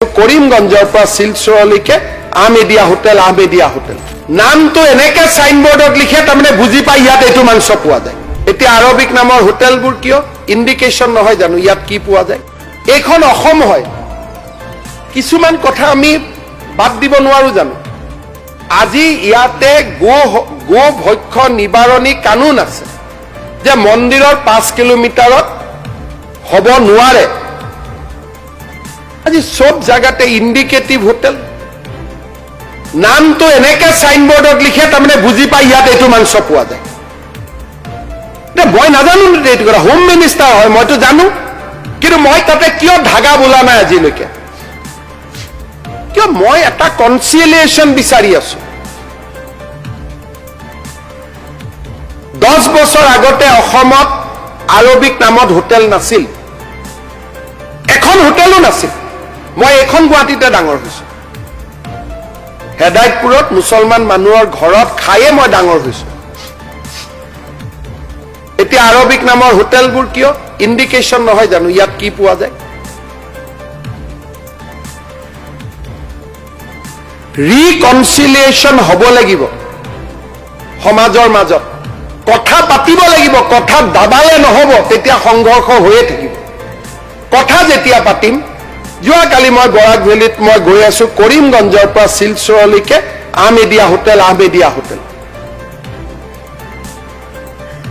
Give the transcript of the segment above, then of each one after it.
কৰিমগঞ্জৰ পৰা শিলচৰলৈকে আহমেদিয়া হোটেল নামটো এনেকে সাইনবোৰ্ডত লিখে তাৰমানে বুজি পাই ইয়াত এইটো মাংস পোৱা যায় এতিয়া আৰবিক নামৰ হোটেলবোৰ কিয় ইন্ডিকেশন নহয় জানো ইয়াত কি পোৱা যায় এইখন অসম হয় কিছুমান কথা আমি বাদ দিব নোৱাৰো জানো আজি ইয়াতে গো ভক্ষ নিবাৰণী কানুন আছে যে মন্দিৰৰ 5 কিলোমিটাৰত হ'ব নোৱাৰে আজি সব জায়গাতে ইন্ডিকেটিভ হোটেল নামটো এনেকে সাইনবোৰ্ডত লিখে তাৰমানে বুজি পাই ইয়াত এইটো মাংস পোৱা যায় মই নাজানো এইটো কথা হোম মিনিষ্টাৰ হয় মইতো জানো কিন্তু মই তাতে কিয় ধাগা বোলা নাই আজিলৈকে কিয় মই এটা কনচিলিয়েশ্যন বিচাৰি আছো 10 বছৰ আগতে অসমত আৰবিক নামত হোটেল নাছিল এখন হোটেলো নাছিল মই এখন গুৱাহাটীতে ডাঙৰ হৈছো হেদায়তপুৰত মুছলমান মানুহৰ ঘৰত খায়ে মই ডাঙৰ হৈছো এতিয়া আৰবিক নামৰ হোটেলবোৰ কিয় ইন্ডিকেশন নহয় জানো ইয়াত কি পোৱা যায় ৰিকনচিলিয়েশ্যন হ'ব লাগিব সমাজৰ মাজত কথা পাতিব লাগিব কথা দাবালে নহব তেতিয়া সংঘৰ্ষ হৈয়ে থাকিব কথা যেতিয়া পাতিম যোৱাকালি মই বৰাক ভেলীত মই গৈ আছো কৰিমগঞ্জৰ পৰা শিলচৰলৈকে আহমেদিয়া হোটেল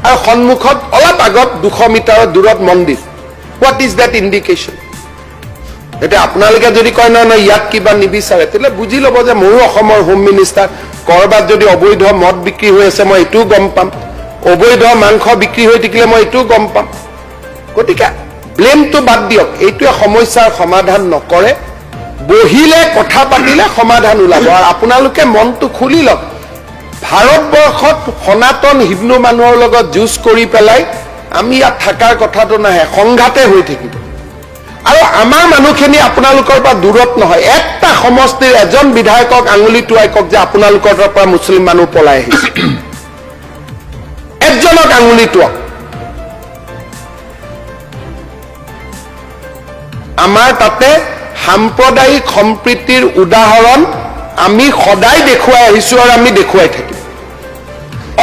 আৰু সন্মুখত অলপ আগত 200 মিটাৰৰ দূৰত মন্দিৰ হোৱাট ইজ দ্যাট ইন্ডিকেশন এতিয়া আপোনালোকে যদি কয় নহয় ইয়াত কিবা নিবিচাৰে তেলে বুজি ল'ব যে ময়ো অসমৰ হোম মিনিষ্টাৰ কৰবাত যদি অবৈধ মদ বিক্ৰী হৈ আছে মই এইটোও গম পাম অবৈধ মাংস বিক্ৰী হৈ থাকিলে মই এইটোও গম পাম গতিকে ব্লেমটো বাদ দিয়ক এইটোৱে সমস্যাৰ সমাধান নকৰে বহিলে কথা পাতিলে সমাধান ওলাব আৰু আপোনালোকে মনটো খুলি লওক ভাৰতবৰ্ষত সনাতন হিন্দু মানুহৰ লগত যুঁজ কৰি পেলাই আমি ইয়াত থাকাৰ কথাটো নাহে সংঘাতে হৈ থাকিব আৰু আমাৰ মানুহখিনি আপোনালোকৰ পৰা দূৰত নহয় একটা সমষ্টিৰ এজন বিধায়কক আঙুলি টুৱাই কওক যে আপোনালোকৰ পৰা মুছলিম মানুহ পলাই আহিছে একজনক আঙুলি টুৱাওক আমাৰ তাতে সাম্প্ৰদায়িক সম্প্ৰীতিৰ উদাহৰণ আমি সদায় দেখুৱাই আহিছো আৰু আমি দেখুৱাই থাকিম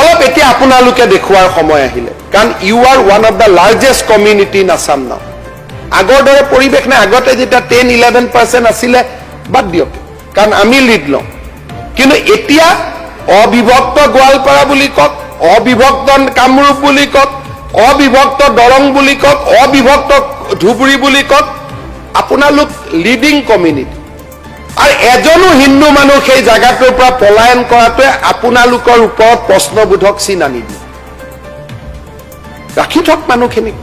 অলপ এতিয়া আপোনালোকে দেখুৱাৰ সময় আহিলে কাৰণ you are one of the largest community in Assam now আগৰ দৰে পৰিৱেশ নাই আগতে যেতিয়া 10-11% আছিলে বাদ দিয়ক কাৰণ আমি লিড লওঁ কিন্তু এতিয়া অবিভক্ত গোৱালপাৰা বুলি কওক অবিভক্ত কামৰূপ বুলি কওক অবিভক্ত দৰং বুলি কওক অবিভক্ত ধুবুৰী বুলি কওক আপোনালোক লিডিং কমিউনিটি আৰু এজনো হিন্দু মানুহ সেই জায়গাটোৰ পৰা পলায়ন কৰাটোৱে আপোনালোকৰ ওপৰত প্ৰশ্নবোধক চিন আনি দিয়ে ৰাখি থক মানুহখিনিক